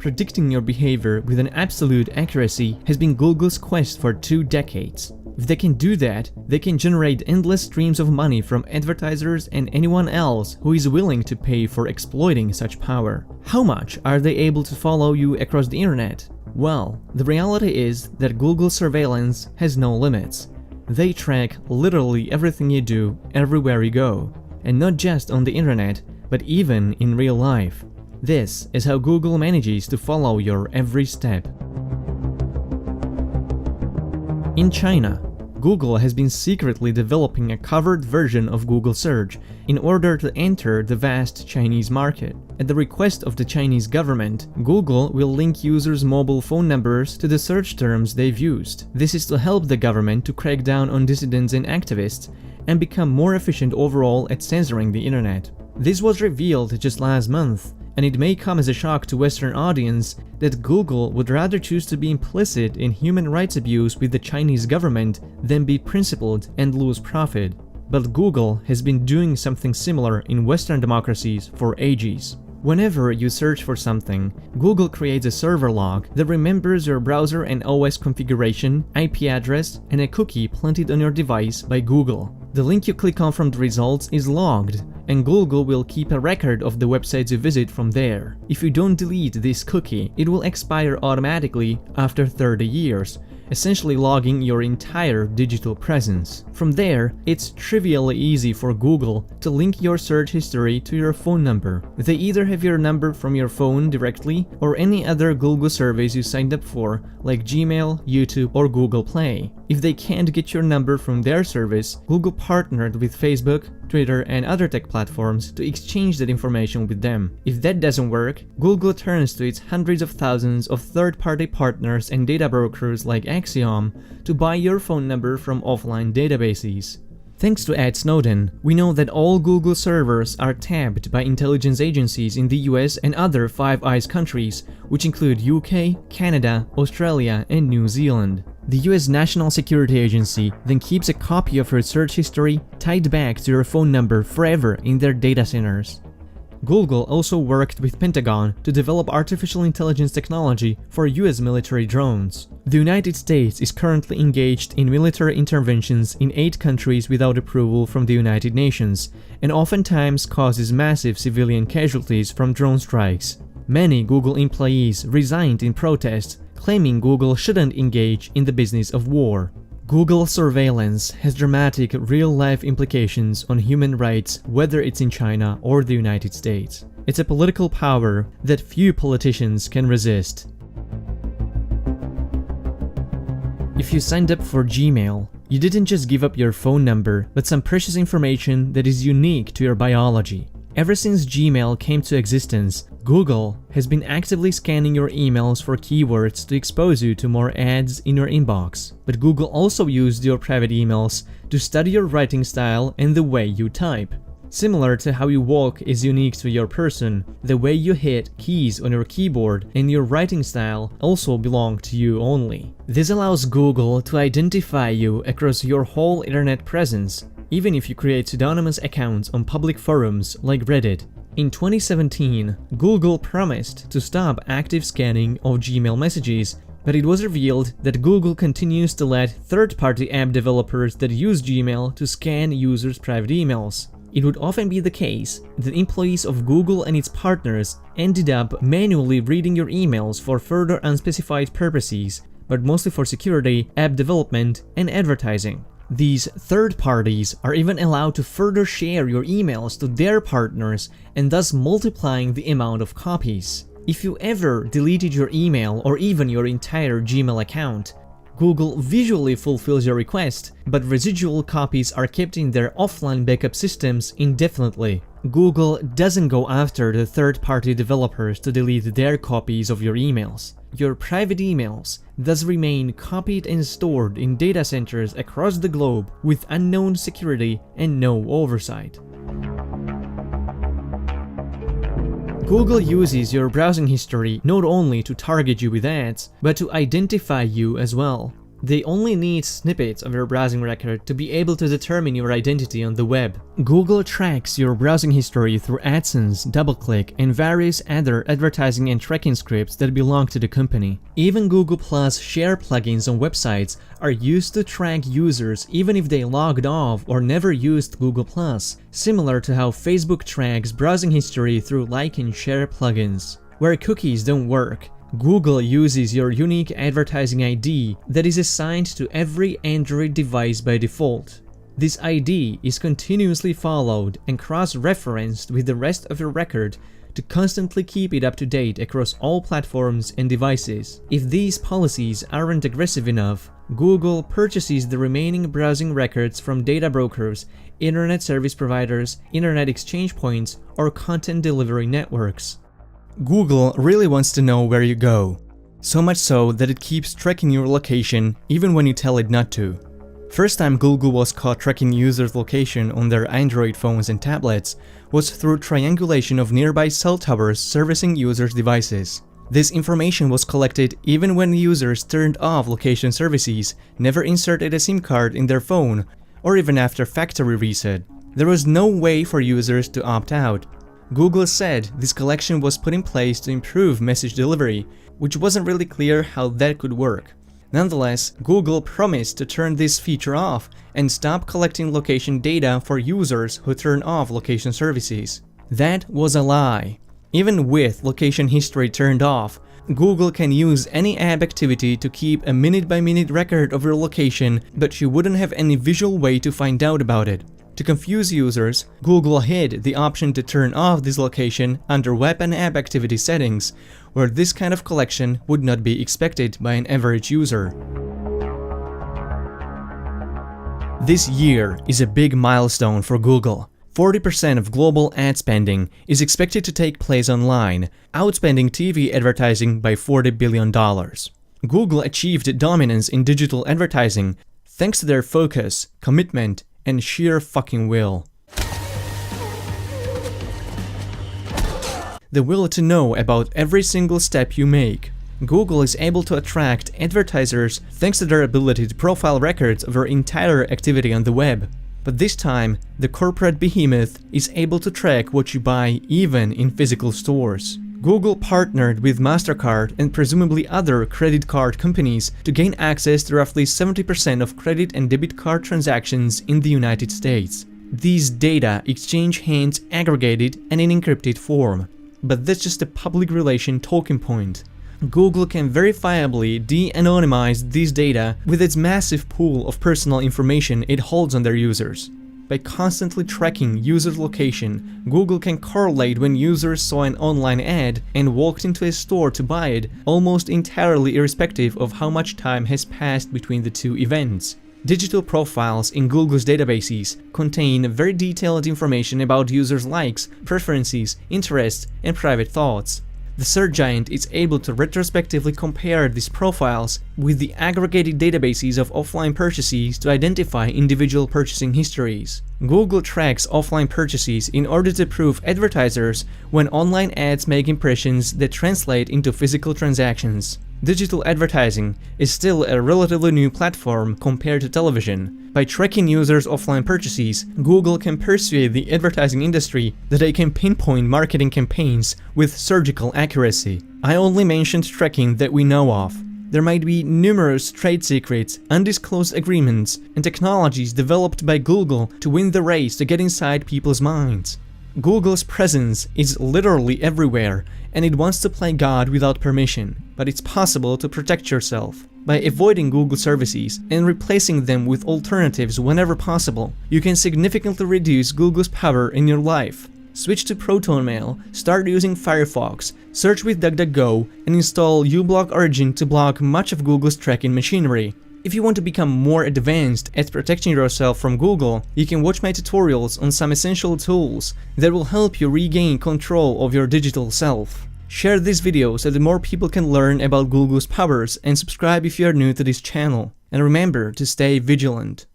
Predicting your behavior with an absolute accuracy has been Google's quest for 2 decades. If they can do that, they can generate endless streams of money from advertisers and anyone else who is willing to pay for exploiting such power. How much are they able to follow you across the internet? Well, the reality is that Google's surveillance has no limits. They track literally everything you do, everywhere you go. And not just on the internet, but even in real life. This is how Google manages to follow your every step. In China, Google has been secretly developing a covered version of Google Search in order to enter the vast Chinese market. At the request of the Chinese government, Google will link users' mobile phone numbers to the search terms they've used. This is to help the government to crack down on dissidents and activists and become more efficient overall at censoring the internet. This was revealed just last month, and it may come as a shock to Western audience that Google would rather choose to be implicit in human rights abuse with the Chinese government than be principled and lose profit. But Google has been doing something similar in Western democracies for ages. Whenever you search for something, Google creates a server log that remembers your browser and OS configuration, IP address, and a cookie planted on your device by Google. The link you click on from the results is logged, and Google will keep a record of the websites you visit from there. If you don't delete this cookie, it will expire automatically after 30 years, essentially logging your entire digital presence. From there, it's trivially easy for Google to link your search history to your phone number. They either have your number from your phone directly or any other Google service you signed up for, like Gmail, YouTube, or Google Play. If they can't get your number from their service, Google partnered with Facebook, Twitter, and other tech platforms to exchange that information with them. If that doesn't work, Google turns to its hundreds of thousands of third-party partners and data brokers like Axiom to buy your phone number from offline databases. Thanks to Ed Snowden, we know that all Google servers are tapped by intelligence agencies in the US and other Five Eyes countries, which include UK, Canada, Australia, and New Zealand. The US National Security Agency then keeps a copy of your search history tied back to your phone number forever in their data centers. Google also worked with Pentagon to develop artificial intelligence technology for US military drones. The United States is currently engaged in military interventions in 8 countries without approval from the United Nations, and oftentimes causes massive civilian casualties from drone strikes. Many Google employees resigned in protest, claiming Google shouldn't engage in the business of war. Google surveillance has dramatic real-life implications on human rights, whether it's in China or the United States. It's a political power that few politicians can resist. If you signed up for Gmail, you didn't just give up your phone number, but some precious information that is unique to your biology. Ever since Gmail came to existence, Google has been actively scanning your emails for keywords to expose you to more ads in your inbox. But Google also used your private emails to study your writing style and the way you type. Similar to how you walk is unique to your person, the way you hit keys on your keyboard and your writing style also belong to you only. This allows Google to identify you across your whole internet presence, even if you create pseudonymous accounts on public forums like Reddit. In 2017, Google promised to stop active scanning of Gmail messages, but it was revealed that Google continues to let third-party app developers that use Gmail to scan users' private emails. It would often be the case that employees of Google and its partners ended up manually reading your emails for further unspecified purposes, but mostly for security, app development, and advertising. These third parties are even allowed to further share your emails to their partners and thus multiplying the amount of copies. If you ever deleted your email or even your entire Gmail account, Google visually fulfills your request, but residual copies are kept in their offline backup systems indefinitely. Google doesn't go after the third-party developers to delete their copies of your emails. Your private emails thus remain copied and stored in data centers across the globe with unknown security and no oversight. Google uses your browsing history not only to target you with ads, but to identify you as well. They only need snippets of your browsing record to be able to determine your identity on the web. Google tracks your browsing history through AdSense, DoubleClick, and various other advertising and tracking scripts that belong to the company. Even Google Plus share plugins on websites are used to track users even if they logged off or never used Google Plus, similar to how Facebook tracks browsing history through like and share plugins. Where cookies don't work, Google uses your unique advertising ID that is assigned to every Android device by default. This ID is continuously followed and cross-referenced with the rest of your record to constantly keep it up to date across all platforms and devices. If these policies aren't aggressive enough, Google purchases the remaining browsing records from data brokers, internet service providers, internet exchange points, or content delivery networks. Google really wants to know where you go, so much so that it keeps tracking your location even when you tell it not to. First time Google was caught tracking users' location on their Android phones and tablets was through triangulation of nearby cell towers servicing users' devices. This information was collected even when users turned off location services, never inserted a SIM card in their phone, or even after factory reset. There was no way for users to opt out. Google said this collection was put in place to improve message delivery, which wasn't really clear how that could work. Nonetheless, Google promised to turn this feature off and stop collecting location data for users who turn off location services. That was a lie. Even with location history turned off, Google can use any app activity to keep a minute-by-minute record of your location, but you wouldn't have any visual way to find out about it. To confuse users, Google hid the option to turn off this location under Web and App Activity settings, where this kind of collection would not be expected by an average user. This year is a big milestone for Google. 40% of global ad spending is expected to take place online, outspending TV advertising by $40 billion. Google achieved dominance in digital advertising thanks to their focus, commitment, and sheer fucking will. The will to know about every single step you make. Google is able to attract advertisers thanks to their ability to profile records of your entire activity on the web. But this time, the corporate behemoth is able to track what you buy even in physical stores. Google partnered with MasterCard and presumably other credit card companies to gain access to roughly 70% of credit and debit card transactions in the United States. These data exchange hands aggregated and in encrypted form. But that's just a public relation talking point. Google can verifiably de-anonymize these data with its massive pool of personal information it holds on their users. By constantly tracking users' location, Google can correlate when users saw an online ad and walked into a store to buy it, almost entirely irrespective of how much time has passed between the two events. Digital profiles in Google's databases contain very detailed information about users' likes, preferences, interests, and private thoughts. The search giant is able to retrospectively compare these profiles with the aggregated databases of offline purchases to identify individual purchasing histories. Google tracks offline purchases in order to prove advertisers when online ads make impressions that translate into physical transactions. Digital advertising is still a relatively new platform compared to television. By tracking users' offline purchases, Google can persuade the advertising industry that they can pinpoint marketing campaigns with surgical accuracy. I only mentioned tracking that we know of. There might be numerous trade secrets, undisclosed agreements, and technologies developed by Google to win the race to get inside people's minds. Google's presence is literally everywhere, and it wants to play God without permission, but it's possible to protect yourself. By avoiding Google services and replacing them with alternatives whenever possible, you can significantly reduce Google's power in your life. Switch to ProtonMail, start using Firefox, search with DuckDuckGo, and install uBlock Origin to block much of Google's tracking machinery. If you want to become more advanced at protecting yourself from Google, you can watch my tutorials on some essential tools that will help you regain control of your digital self. Share this video so that more people can learn about Google's powers, and subscribe if you are new to this channel. And remember to stay vigilant.